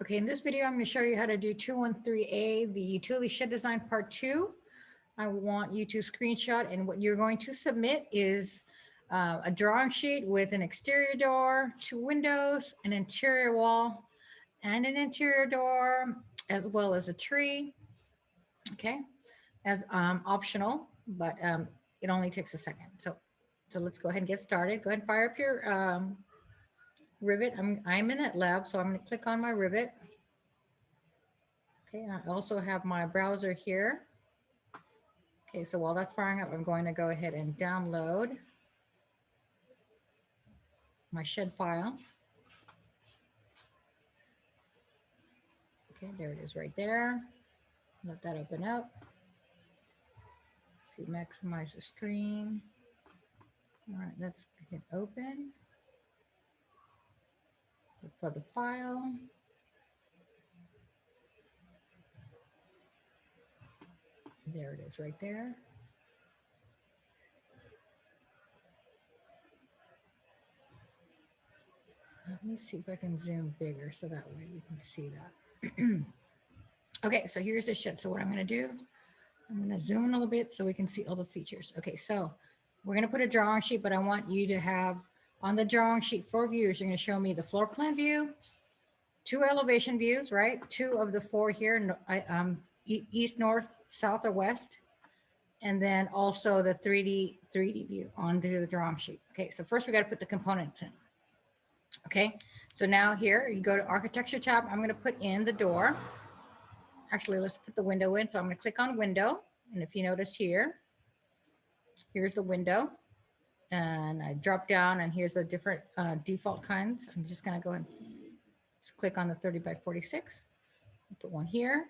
Okay, in this video, I'm going to show you how to do 213A, the utility shed design part 2. I want you to screenshot, and what you're going to submit is a drawing sheet with an exterior door, 2 windows, an interior wall, and an interior door, as well as a tree. Okay, as optional, but it only takes a second. So let's go ahead and get started. Go ahead and fire up your rivet. I'm in that lab, so I'm going to click on my rivet. Okay, I also have my browser here. Okay, so while that's firing up, I'm going to go ahead and download my shed file. Okay, there it is right there. Let that open up. See, maximize the screen. All right, let's hit open. Look for the file. There it is right there. Let me see if I can zoom bigger so that way you can see that. Okay, so here's the shed. So what I'm going to do, I'm going to zoom in a little bit so we can see all the features. Okay, so we're going to put a drawing sheet, but I want you to have on the drawing sheet 4 views. You're going to show me the floor plan view, 2 elevation views, right? 2 of the 4 here, east, north, south, or west. And then also the 3D view onto the drawing sheet. Okay, so first we got to put the components in. Okay, so now here you go to architecture tab. I'm going to put in the door. Actually, let's put the window in. So I'm going to click on window. And if you notice here, here's the window. And I drop down and here's the different default kinds. I'm just going to go ahead and just click on the 30 by 46. Put one here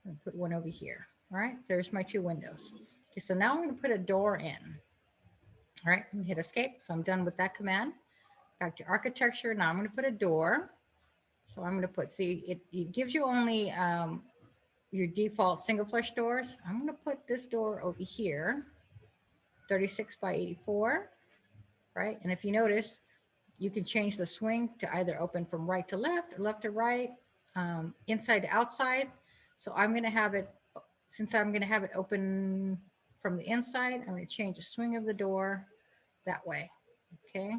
and put one over here. All right, there's my 2 windows. Okay, so now I'm going to put a door in. All right, I'm going to hit escape. So I'm done with that command. Back to architecture. Now I'm going to put a door. So I'm going to put, see, it gives you only your default single flush doors. I'm going to put this door over here, 36 by 84, right? And if you notice, you can change the swing to either open from right to left or left to right, inside to outside. So I'm going to have it, since I'm going to have it open from the inside, I'm going to change the swing of the door that way. Okay.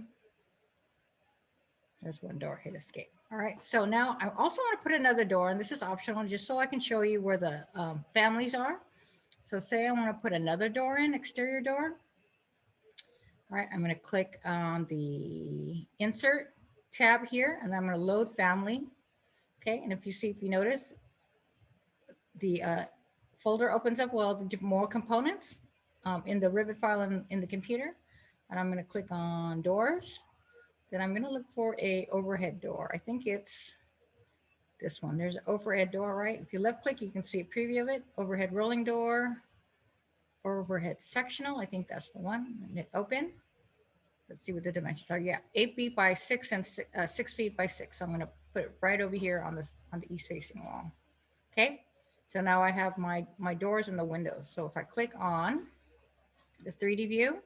There's one door, hit escape. All right, so now I also want to put another door, and this is optional just so I can show you where the families are. So say I want to put another door in, exterior door. All right, I'm going to click on the insert tab here, and I'm going to load family. Okay, and if you notice, the folder opens up well, the more components in the rivet file in the computer. And I'm going to click on doors. Then I'm going to look for a overhead door. I think it's this one. There's an overhead door, right? If you left click, you can see a preview of it. Overhead rolling door, overhead sectional. I think that's the one. And hit open. Let's see what the dimensions are. Yeah, 8 feet by 6 and 6 feet by 6. So I'm going to put it right over here on the east facing wall. Okay. So now I have my doors and the windows. So if I click on the 3D view,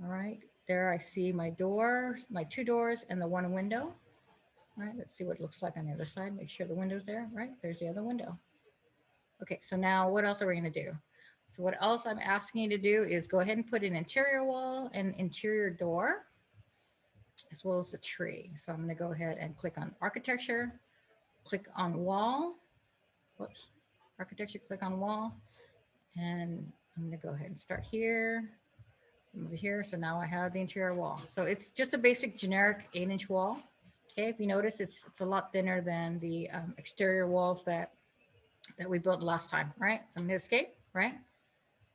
all right, there I see my doors, my 2 doors and the 1 window. All right, let's see what it looks like on the other side. Make sure the window's there, right? There's the other window. Okay, so now what else are we going to do? So what else I'm asking you to do is go ahead and put an interior wall and interior door, as well as the tree. So I'm going to go ahead and click on architecture, click on wall. Whoops, architecture, click on wall. And I'm going to go ahead and start here. Over here. So now I have the interior wall. So it's just a basic generic 8-inch wall. Okay, if you notice, it's a lot thinner than the exterior walls that we built last time, right? So I'm going to escape, right?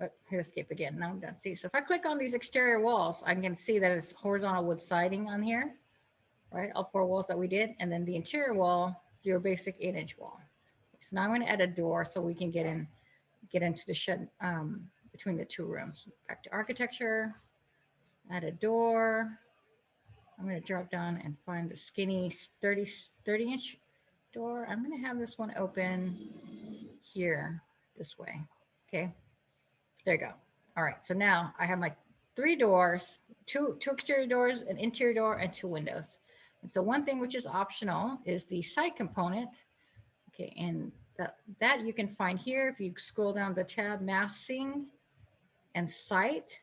But hit escape again. Now I'm done. See, so if I click on these exterior walls, I can see that it's horizontal wood siding on here, right? All 4 walls that we did. And then the interior wall is your basic 8-inch wall. So now I'm going to add a door so we can get into the shed between the 2 rooms. Back to architecture, add a door. I'm going to drop down and find the skinny 30-inch door. I'm going to have this one open here this way. Okay, there you go. All right, so now I have my 3 doors, two exterior doors, an interior door, and 2 windows. And so one thing which is optional is the side component. Okay, and that you can find here if you scroll down the tab massing and site.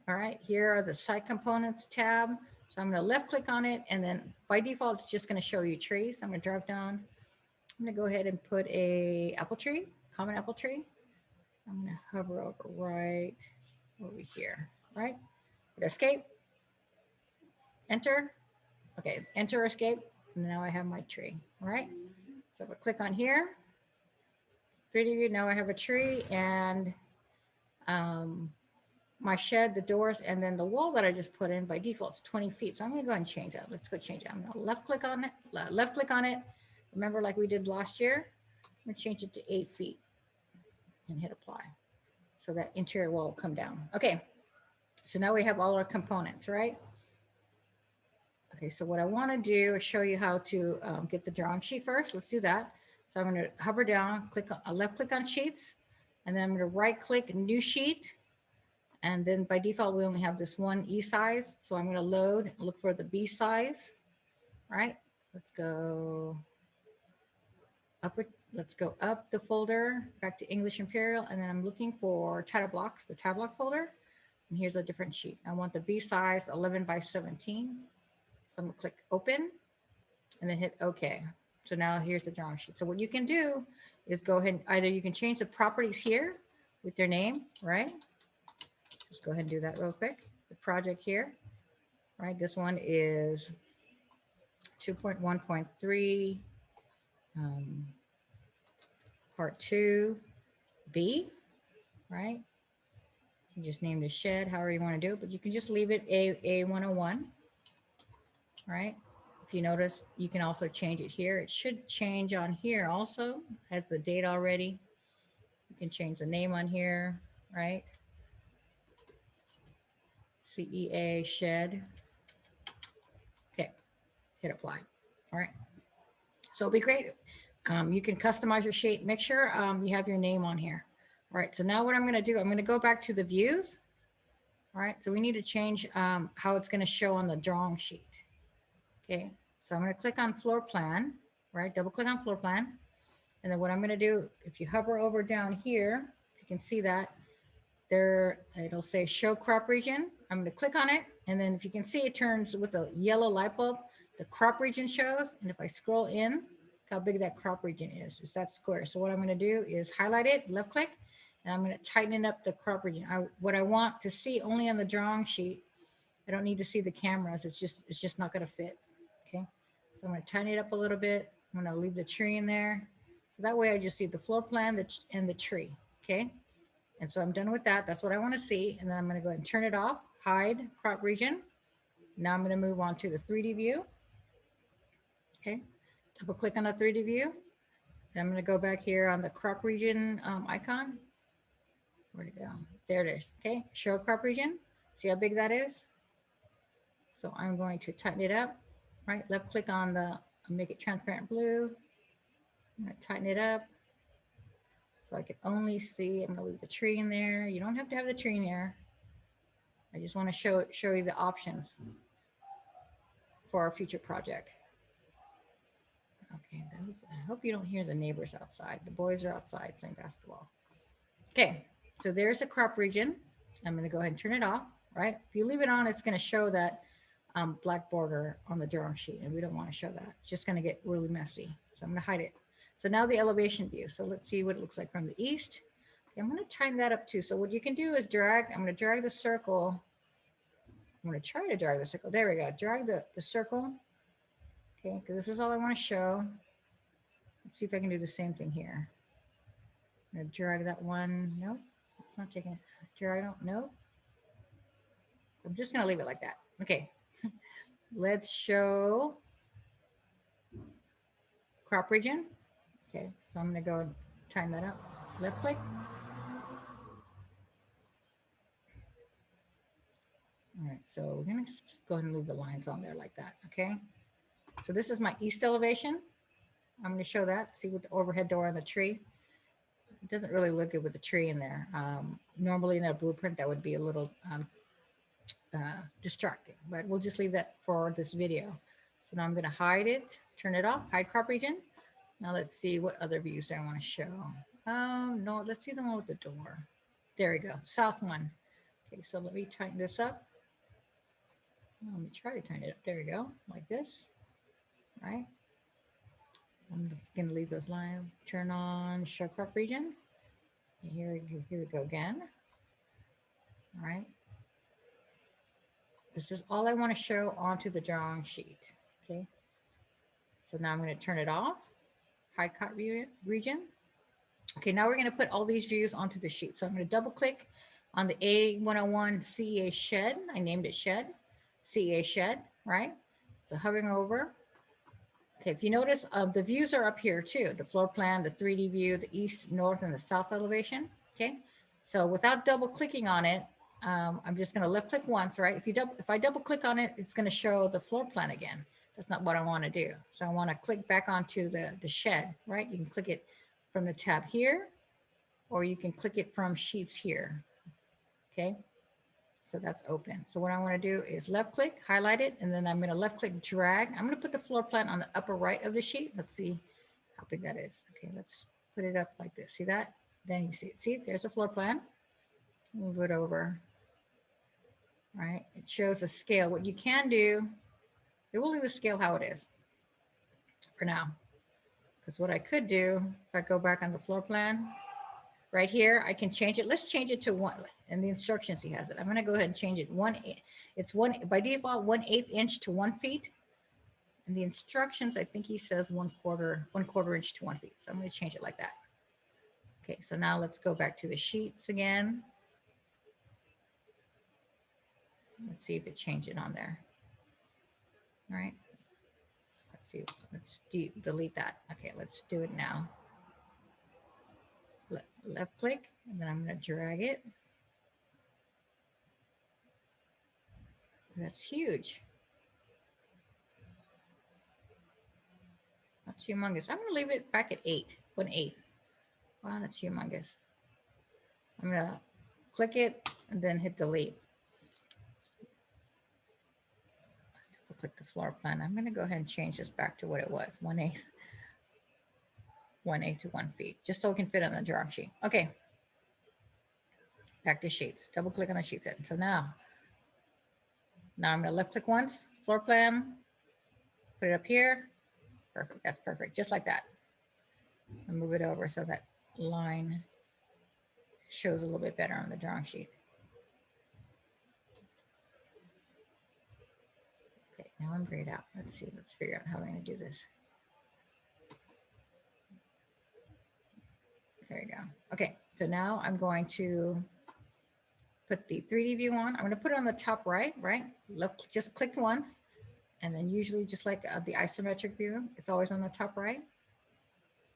All right, here are the site components tab. So I'm going to left click on it, and then by default it's just going to show you trees. I'm going to drop down. I'm going to go ahead and put a apple tree, common apple tree. I'm going to hover over right over here, right? Hit escape, enter. Okay, enter, escape. And now I have my tree, all right? So if I click on here, 3D view, now I have a tree and my shed, the doors, and then the wall that I just put in by default is 20 feet. So I'm going to go ahead and change that. Let's go change it. I'm going to left click on it. Remember, like we did last year, I'm going to change it to 8 feet and hit apply. So that interior wall will come down. Okay. So now we have all our components, right? Okay. So what I want to do is show you how to get the drawing sheet first. Let's do that. So I'm going to hover down, click on left click on sheets, and then I'm going to right click new sheet. And then by default, we only have this one E size. So I'm going to load, look for the B size, right? Let's go up. Let's go up the folder back to English Imperial. And then I'm looking for title blocks, the title block folder. And here's a different sheet. I want the B size 11 by 17. So I'm going to click open and then hit OK. So now here's the drawing sheet. So what you can do is go ahead and either you can change the properties here with their name, right? Just go ahead and do that real quick. The project here, right? This one is 2.1.3, part 2B, right? You just name the shed, however you want to do it, but you can just leave it A101, right? If you notice, you can also change it here. It should change on here also, has the date already. You can change the name on here, right? CEA shed. Okay, hit apply. All right. So it'll be great. You can customize your sheet. Make sure you have your name on here. All right. So now what I'm going to do, I'm going to go back to the views. All right. So we need to change how it's going to show on the drawing sheet. Okay. So I'm going to click on floor plan, right? Double click on floor plan. And then what I'm going to do, if you hover over down here, you can see that there, it'll say show crop region. I'm going to click on it. And then if you can see, it turns with a yellow light bulb, the crop region shows. And if I scroll in, how big that crop region is that square. So what I'm going to do is highlight it, left click, and I'm going to tighten up the crop region. What I want to see only on the drawing sheet, I don't need to see the cameras. It's just not going to fit. Okay. So I'm going to tighten it up a little bit. I'm going to leave the tree in there. So that way I just see the floor plan and the tree. Okay. And so I'm done with that. That's what I want to see. And then I'm going to go ahead and turn it off, hide crop region. Now I'm going to move on to the 3D view. Okay. Double click on the 3D view. Then I'm going to go back here on the crop region icon. Where'd it go? There it is. Okay. Show crop region. See how big that is? So I'm going to tighten it up, right? Left click on the, make it transparent blue. I'm going to tighten it up. So I can only see, I'm going to leave the tree in there. You don't have to have the tree in there. I just want to show you the options for our future project. Okay, I hope you don't hear the neighbors outside. The boys are outside playing basketball. Okay, so there's the crop region. I'm going to go ahead and turn it off, right? If you leave it on, it's going to show that black border on the drawing sheet, and we don't want to show that. It's just going to get really messy. So I'm going to hide it. So now the elevation view. So let's see what it looks like from the east. Okay, I'm going to tighten that up too. So what you can do is drag, I'm going to drag the circle. I'm going to try to drag the circle. There we go. Drag the circle. Okay, because this is all I want to show. Let's see if I can do the same thing here. I'm going to drag that one. Nope, it's not taking it. Drag it. Nope. I'm just going to leave it like that. Okay, let's show crop region. Okay, so I'm going to go and tighten that up. Left click. All right, so we're going to just go ahead and leave the lines on there like that. Okay, so this is my east elevation. I'm going to show that. See with the overhead door on the tree. It doesn't really look good with the tree in there. Normally in a blueprint, that would be a little distracting, but we'll just leave that for this video. So now I'm going to hide it, turn it off, hide crop region. Now let's see what other views I want to show. No, let's see the one with the door. There we go, south one. Okay, so let me tighten this up. Let me try to tighten it up. There we go, like this, right? I'm just going to leave those lines, turn on show crop region. Here we go again. All right. This is all I want to show onto the drawing sheet. Okay. So now I'm going to turn it off, hide cut region. Okay, now we're going to put all these views onto the sheet. So I'm going to double click on the A101 CEA shed. I named it shed, CEA shed, right? So hovering over. Okay, if you notice, the views are up here too. The floor plan, the 3D view, the east, north, and the south elevation. Okay, so without double clicking on it, I'm just going to left click once, right? If I double click on it, it's going to show the floor plan again. That's not what I want to do. So I want to click back onto the shed, right? You can click it from the tab here, or you can click it from sheets here. Okay, so that's open. So what I want to do is left click, highlight it, and then I'm going to left click drag. I'm going to put the floor plan on the upper right of the sheet. Let's see how big that is. Okay, let's put it up like this. See that? Then you see it. See, there's a floor plan. Move it over. Right, it shows the scale. What you can do, it will leave the scale how it is for now. Because what I could do, if I go back on the floor plan, right here, I can change it. Let's change it to 1. In the instructions, he has it. I'm going to go ahead and change it. It's by default 1/8 inch to 1 feet. In the instructions, I think he says 1/4 inch to 1 feet. So I'm going to change it like that. Okay, so now let's go back to the sheets again. Let's see if it changed it on there. All right. Let's see. Let's delete that. Okay, let's do it now. Left click, and then I'm going to drag it. That's huge. That's humongous. I'm going to leave it back at 1/8. Wow, that's humongous. I'm going to click it and then hit delete. Let's click the floor plan. I'm going to go ahead and change this back to what it was, 1/8. 1/8 to 1 feet, just so it can fit on the drawing sheet. Okay. Back to sheets. Double click on the sheet set. So now I'm going to left click once, floor plan, put it up here. Perfect. That's perfect. Just like that. And move it over so that line shows a little bit better on the drawing sheet. Okay, now I'm grayed out. Let's see. Let's figure out how I'm going to do this. There you go. Okay, so now I'm going to put the 3D view on. I'm going to put it on the top right, Left, just click once. And then usually just like the isometric view, it's always on the top right.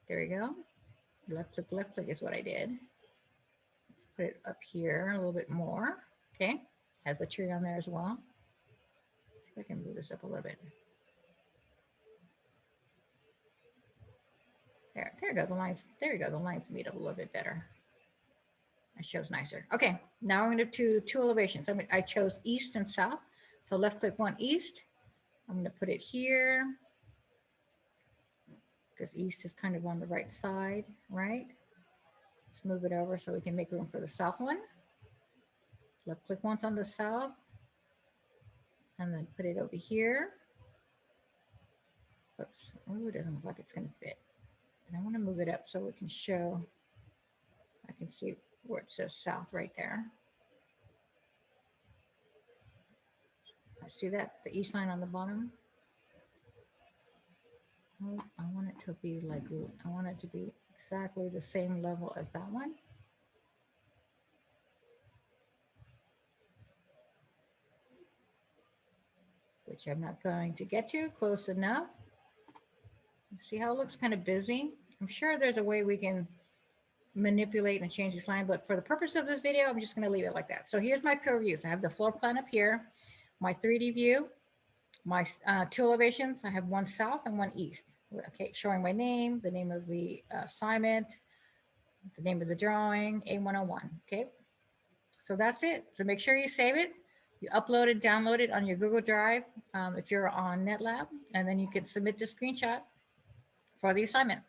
There we go. Left click is what I did. Let's put it up here a little bit more. Okay, has the tree on there as well. Let's see if I can move this up a little bit. There we go. The lines, there you go. The lines meet up a little bit better. That shows nicer. Okay, now I'm going to do 2 elevations. I chose east and south. So left click one east. I'm going to put it here because east is kind of on the right side, right? Let's move it over so we can make room for the south one. Left click once on the south and then put it over here. Oops, oh, it doesn't look like it's going to fit. And I want to move it up so it can show, I can see where it says south right there. I see that, the east line on the bottom. Oh, I want it to be like, I want it to be exactly the same level as that one. Which I'm not going to get to, close enough. See how it looks kind of busy? I'm sure there's a way we can manipulate and change this line, but for the purpose of this video, I'm just going to leave it like that. So here's my pure views. I have the floor plan up here, my 3D view, my 2 elevations. I have one south and one east. Okay, showing my name, the name of the assignment, the name of the drawing, A101. Okay, so that's it. So make sure you save it. You upload it, download it on your Google Drive if you're on NetLab, and then you can submit the screenshot for the assignment.